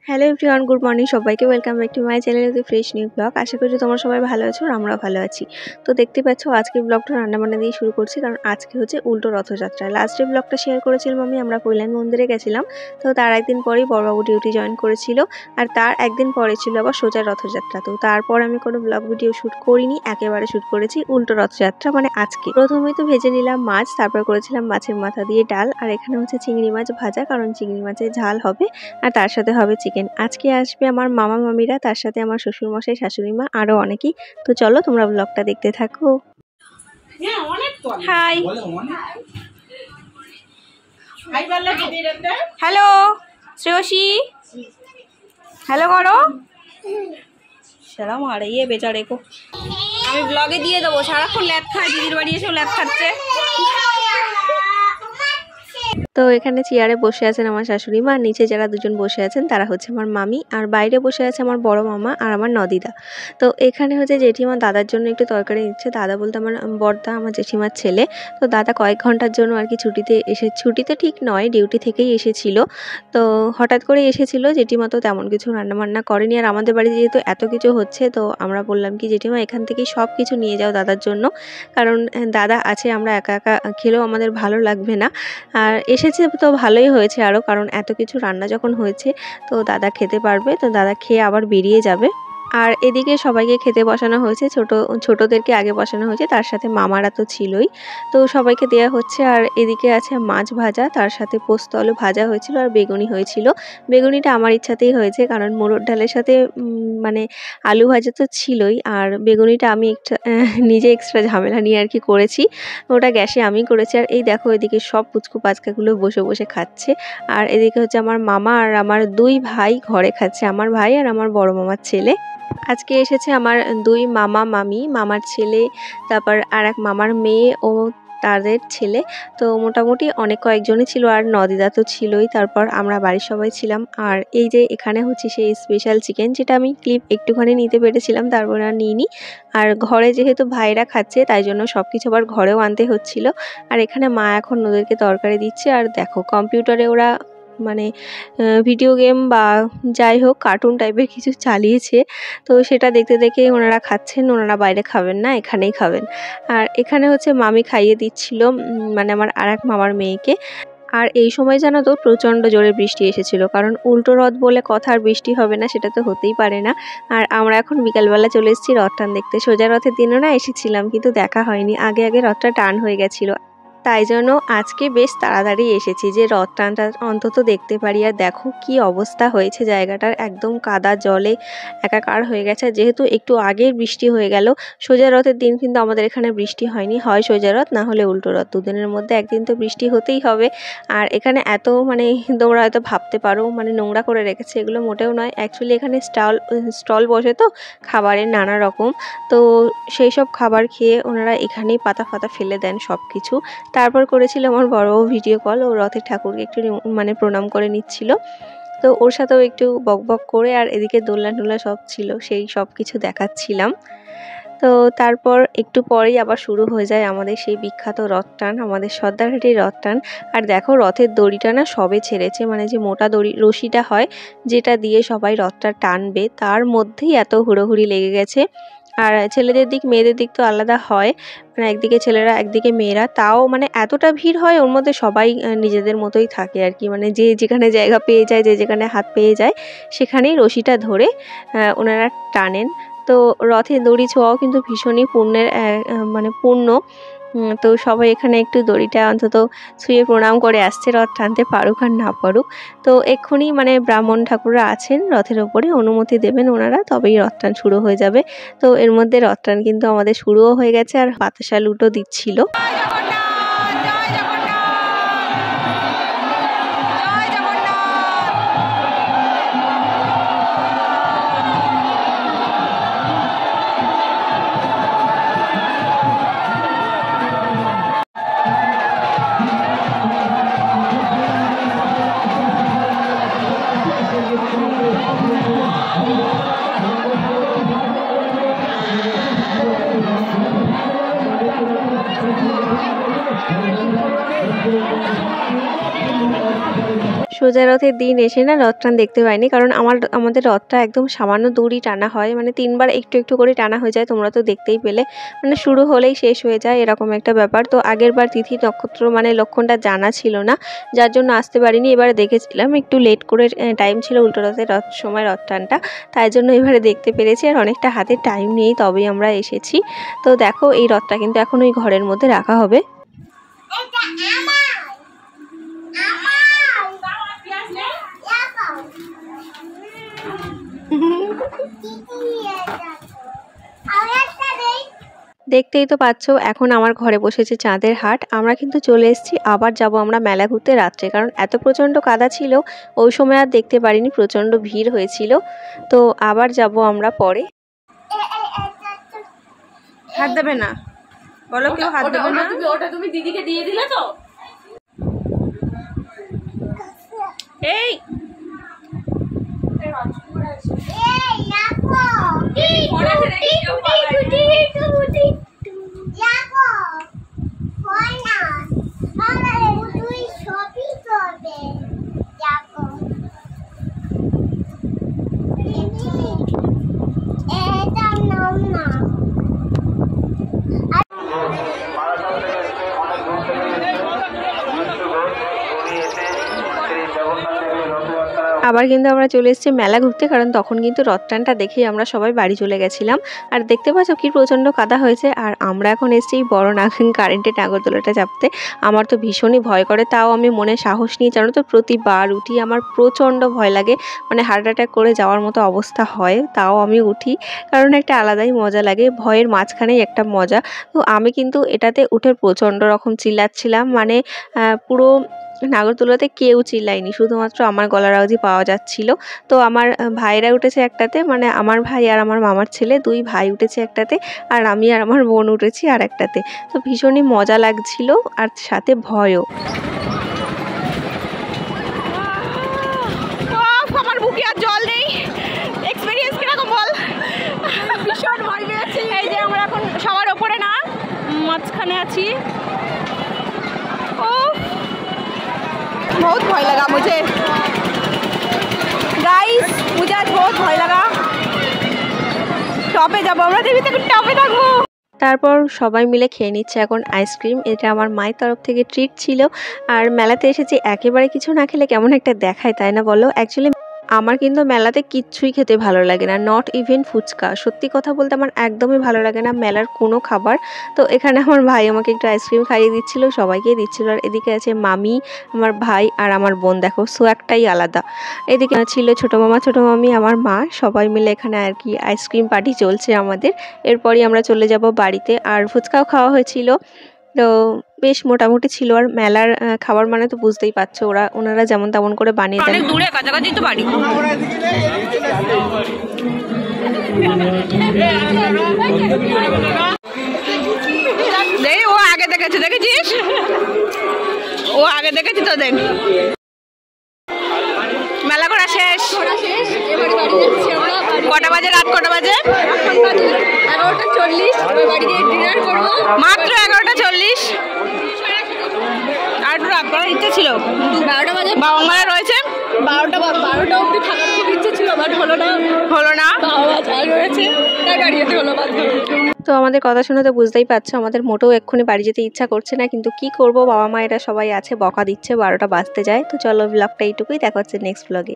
Hello everyone, good morning সবাইকে। Welcome back to my channel with fresh new blog. আশা করি তোমরা সবাই ভালো আছো আর আমরাও ভালো আছি। তো দেখতে পাচ্ছ আজকের ব্লগটা রান্নাবান্না দিয়ে শুরু করছি, কারণ আজকে হচ্ছে উল্টো রথযাত্রা। লাস্টের ব্লগটা শেয়ার করেছিলাম আমরা কল্যাণ মন্দিরে গেছিলাম। তো তার একদিন পরেই বড়বাবু ডিউটি জয়েন করেছিল, আর তার একদিন পরে ছিল আবার সোজা রথযাত্রা। তো তারপর আমি কোনো ব্লগ ভিডিও শ্যুট করিনি, একেবারে শ্যুট করেছি উল্টো রথযাত্রা মানে আজকে। প্রথমেই তো ভেজে নিলাম মাছ, তারপর করেছিলাম মাছের মাথা দিয়ে ডাল, আর এখানে হচ্ছে চিংড়ি মাছ ভাজা, কারণ চিংড়ি মাছের ঝাল হবে আর তার সাথে হবে চিকেন। আজকে আসবে আমার মামা মামিরা, তার সাথে আমার শ্বশুর মশাই, শাশুড়ি মা, আরো অনেকেই। তো চলো তোমরা ব্লগটা দেখতে থাকো। হাই, হ্যালো শ্রেয়সী, হ্যালো করো। সালাম। আর ইয়ে বেচারে কো আমি ব্লগে দিয়ে দেবো, সারাক্ষণ ল্যাদ খায়, দিদির বাড়ি এসেও ল্যাদ খাচ্ছে। তো এখানে চেয়ারে বসে আছেন আমার শাশুড়ি মা, নিচে যারা দুজন বসে আছেন তারা হচ্ছে আমার মামি, আর বাইরে বসে আছে আমার বড় মামা আর আমার নদিদা। তো এখানে হচ্ছে জেঠিমা দাদার জন্য একটু তরকারি নিচ্ছে। দাদা বলতে আমার বড়দা, আমার জেঠিমার ছেলে। তো দাদা কয়েক ঘন্টার জন্য আর কি ছুটিতে ঠিক নয়, ডিউটি থেকেই এসেছিল। তো হঠাৎ করে এসেছিল। জেঠিমা তো তেমন কিছু রান্নাবান্না করেনি, আর আমাদের বাড়ি যেহেতু এত কিছু হচ্ছে, তো আমরা বললাম কি জেঠিমা এখান থেকেই সব কিছু নিয়ে যাও দাদার জন্য, কারণ দাদা আছে, আমরা একা একা খেলেও আমাদের ভালো লাগবে না। আর এসেছে তো ভালোই হয়েছে আরও, কারণ এত কিছু রান্না যখন হয়েছে তো দাদা খেতে পারবে, তো দাদা খেয়ে আবার বেরিয়ে যাবে। আর এদিকে সবাইকে খেতে বসানো হয়েছে, ছোটদেরকে আগে বসানো হয়েছে, তার সাথে মামারা তো ছিলই, তো সবাইকে দেয়া হচ্ছে। আর এদিকে আছে মাছ ভাজা, তার সাথে পোস্ত আলু ভাজা হয়েছিল, আর বেগুনি হয়েছিল। বেগুনিটা আমার ইচ্ছাতেই হয়েছে, কারণ মুরোর ডালের সাথে মানে আলু ভাজা তো ছিলই, আর বেগুনিটা আমি নিজে এক্সট্রা ঝামেলা নিয়ে আর কি করেছি। ওটা গ্যাসে আমি করেছি। আর এই দেখো এদিকে সব পুচকু পাচকাগুলো বসে বসে খাচ্ছে, আর এদিকে হচ্ছে আমার মামা আর আমার দুই ভাই ঘরে খাচ্ছে, আমার ভাই আর আমার বড় মামার ছেলে। আজকে এসেছে আমার দুই মামা মামি, মামার ছেলে, তারপর আর এক মামার মেয়ে ও তাদের ছেলে। তো মোটামুটি অনেক কয়েকজনই ছিল, আর নদিদা তো ছিলই। তারপর আমরা বাড়ির সবাই ছিলাম। আর এই যে এখানে হচ্ছে সেই স্পেশাল চিকেন, যেটা আমি ক্লিপ একটুখানি নিতে পেরেছিলাম, তারপর আর নিইনি। আর ঘরে যেহেতু ভাইরা খাচ্ছে তাই জন্য সব কিছু আবার ঘরেও আনতে হচ্ছিল। আর এখানে মা এখন ওদেরকে তরকারি দিচ্ছে। আর দেখো কম্পিউটারে ওরা মানে ভিডিও গেম বা যাই হোক কার্টুন টাইপের কিছু চালিয়েছে, তো সেটা দেখতে দেখে ওনারা খাচ্ছেন। ওনারা বাইরে খাবেন না, এখানেই খাবেন। আর এখানে হচ্ছে মামি খাইয়ে দিচ্ছিল মানে আমার আর এক মামার মেয়েকে। আর এই সময় জানো তো প্রচণ্ড জোরে বৃষ্টি এসেছিল, কারণ উল্টো রথ বলে কথা, আর বৃষ্টি হবে না সেটা তো হতেই পারে না। আর আমরা এখন বিকালবেলা চলে এসেছি রথ টান দেখতে। সোজা রথের দিনও না এসেছিলাম, কিন্তু দেখা হয়নি, আগে আগে রথটা টান হয়ে গেছিলো। তাই জন্য আজকে বেশ তাড়াতাড়ি এসেছি যে রথ টানটা অন্তত দেখতে পারি। আর দেখো কি অবস্থা হয়েছে জায়গাটার, একদম কাদা জলে একাকার হয়ে গেছে। যেহেতু একটু আগের বৃষ্টি হয়ে গেল, সোজা রথের দিন কিন্তু আমাদের এখানে বৃষ্টি হয়নি, হয় সোজা রথ না হলে উল্টো রথ, দুদিনের মধ্যে একদিন তো বৃষ্টি হতেই হবে। আর এখানে এত মানে তোমরা হয়তো ভাবতে পারো মানে নোংরা করে রেখেছে, এগুলো মোটেও নয়। অ্যাকচুয়ালি এখানে স্টল বসে তো খাবারের নানা রকম, তো সেই সব খাবার খেয়ে ওনারা এখানেই পাতা ফাতা ফেলে দেন সব কিছু। তারপর করেছিল আমার বড় ভিডিও কল, ও রথের ঠাকুরকে একটু মানে প্রণাম করে নিচ্ছিল, তো ওর সাথেও একটু বকবক করে। আর এদিকে দোলনা টোলনা সব ছিল, সেই সব কিছু দেখাচ্ছিলাম। তো তারপর একটু পরেই আবার শুরু হয়ে যায় আমাদের সেই বিখ্যাত রথ টান, আমাদের সর্দারহাটির রথ টান। আর দেখো রথের দড়িটা না সবে ছেড়েছে, মানে যে মোটা দড়ি রশিটা হয় যেটা দিয়ে সবাই রথটা টানবে, তার মধ্যেই এত হুড়োহুড়ি লেগে গেছে। আর ছেলেদের দিক মেয়েদের দিক তো আলাদা হয়, মানে একদিকে ছেলেরা একদিকে মেয়েরা, তাও মানে এতটা ভিড় হয়, ওর মধ্যে সবাই নিজেদের মতোই থাকে আর কি, মানে যে যেখানে জায়গা পেয়ে যায়, যে যেখানে হাত পেয়ে যায় সেখানেই রশিটা ধরে ওনারা টানেন। তো রথে দড়ি ছোঁয়াও কিন্তু ভীষণই পুণ্যের মানে পুণ্য। তো সবাই এখানে একটু দড়িটা অন্তত ছুঁয়ে প্রণাম করে আসছে, রথ টানতে পারুক আর না পারুক। তো এক্ষুনি মানে ব্রাহ্মণ ঠাকুররা আছেন রথের ওপরে, অনুমতি দেবেন ওনারা, তবেই রথ টান শুরু হয়ে যাবে। তো এর মধ্যে রথ টান কিন্তু আমাদের শুরুও হয়ে গেছে, আর বাতাসা লুটও দিচ্ছিল। সোজা রথের দিন এসে না রথ টান দেখতে পাইনি, কারণ আমাদের রথটা একদম সামান্য দূরই টানা হয়, মানে 3বার একটু একটু করে টানা হয়ে যায়। তোমরা তো দেখতেই পেলে, মানে শুরু হলেই শেষ হয়ে যায় এরকম একটা ব্যাপার। তো আগের বার তিথি নক্ষত্র মানে লক্ষণটা জানা ছিল না, যার জন্য আসতে পারিনি। এবারে দেখেছিলাম একটু লেট করে টাইম ছিল উল্টো রথের সময় রথ টানটা, তাই জন্য এবারে দেখতে পেরেছি। আর অনেকটা হাতে টাইম নিয়েই তবেই আমরা এসেছি। তো দেখো এই রথটা কিন্তু এখন ওই ঘরের মধ্যে রাখা হবে। দেখতেই তো পাচ্ছ এখন আমার ঘরে বসেছে চাঁদের হাট। আমরা কিন্তু চলে এসেছি, আবার যাব আমরা মেলা ঘুরতে রাত্রে, কারণ এত প্রচণ্ড কাদা ছিল ওই সময় আর দেখতে পারিনি, প্রচণ্ড ভিড় হয়েছিল। তো আবার যাব আমরা পরে। হাত দেবে না বলো, কেউ হাত দেবে না। ওটা তুমি দিদিকে দিয়ে দিলে তো। এই আবার কিন্তু আমরা চলে এসেছি মেলা ঘুরতে, কারণ তখন কিন্তু রথ টানটা দেখেই আমরা সবাই বাড়ি চলে গেছিলাম। আর দেখতে পাচ্ছ কি প্রচণ্ড কাদা হয়েছে। আর আমরা এখন এসেছি এই বড় কারেন্টের নাগরদোলাটা চাপতে। আমার তো ভীষণই ভয় করে, তাও আমি মনে সাহস নিয়ে, জানো তো প্রতিবার উঠি। আমার প্রচণ্ড ভয় লাগে, মানে হার্ট অ্যাটাক করে যাওয়ার মতো অবস্থা হয়, তাও আমি উঠি, কারণ একটা আলাদাই মজা লাগে, ভয়ের মাঝখানেই একটা মজা। তো আমি কিন্তু এটাতে উঠে প্রচণ্ড রকম চিল্লাচ্ছিলাম, মানে পুরো নাগরদোলাতে কেউ চিল্লায়নি, শুধুমাত্র আমার গলার আওয়াজই পাওয়া যাচ্ছিল। তো আমার ভাইরা উঠেছে একটাতে, মানে আমার ভাই আর আমার মামার ছেলে, 2 ভাই উঠেছে একটাতে, আর আমি আর আমার বোন উঠেছি আর একটাতে। তো ভীষণই মজা লাগছিল আর সাথে ভয়ও। আমার বুকে আর জল নেই, এক্সপেরিয়েন্স কিরকম বল? ভীষণ ভয় পেয়েছি। এই যে আমরা এখন সবার ওপরে না মাঝখানে আছি। बहुत भय लगा मुझे गाइस, मुझे आज बहुत भय लगा। টপে যাবো আমরা, দেবী থেকে টপে থাকবো। তারপর সবাই মিলে খেয়ে নিচ্ছে এখন আইসক্রিম। এটা আমার মায়ের তরফ থেকে ট্রিট ছিল। আর মেলাতে এসেছি একেবারে কিছু না খেলে কেমন একটা দেখায়, তাই না বলো? অ্যাকচুয়ালি আমার কিন্তু মেলাতে কিচ্ছুই খেতে ভালো লাগে না, নট ইভেন ফুচকা। সত্যি কথা বলতে আমার একদমই ভালো লাগে না মেলার কোনো খাবার। তো এখানে আমার ভাই আমাকে একটু আইসক্রিম খাইয়ে দিচ্ছিল, সবাইকে দিচ্ছিল। আর এদিকে আছে মামি, আমার ভাই আর আমার বোন, দেখো সো একটাই আলাদা। এদিকে ছিল ছোটো মামা, ছোটো মামি, আমার মা, সবাই মিলে এখানে আর কি আইসক্রিম পার্টি চলছে আমাদের। এরপরই আমরা চলে যাব বাড়িতে। আর ফুচকাও খাওয়া হয়েছিল, তো বেশ মোটামুটি ছিল। আর মেলার খাবার মানে তো বুঝতেই পারছো, ওনারা যেমন তেমন করে বানিয়ে দেন। অনেক দূরে, কাছাকাছি তো বাড়ি। ও আগে দেখেছে, দেখেছিস? ও আগে দেখেছি তো। দেখ মেলা ঘোরা শেষ। কটা বাজে? রাত কটা বাজে? 11:40। মাত্র 11:40। আর একটু রাত করার ইচ্ছে ছিল, 12টা বাজে বাবা মারা রয়েছে। 12টা অব্দি থাকার খুব ইচ্ছে ছিল, বাট হলো না। রয়েছে তাই বাড়ি যেতে হলো। তো আমাদের কথা শুনে তো বুঝতেই পারছো আমাদের মোটেও এক্ষুনি বাড়ি যেতে ইচ্ছা করছে না, কিন্তু কি করব, বাবা মায়েরা সবাই আছে, বকা দিচ্ছে, 12টা বাজতে যায়। তো চলো ব্লগটা এইটুকুই, দেখা হচ্ছে নেক্সট ব্লগে।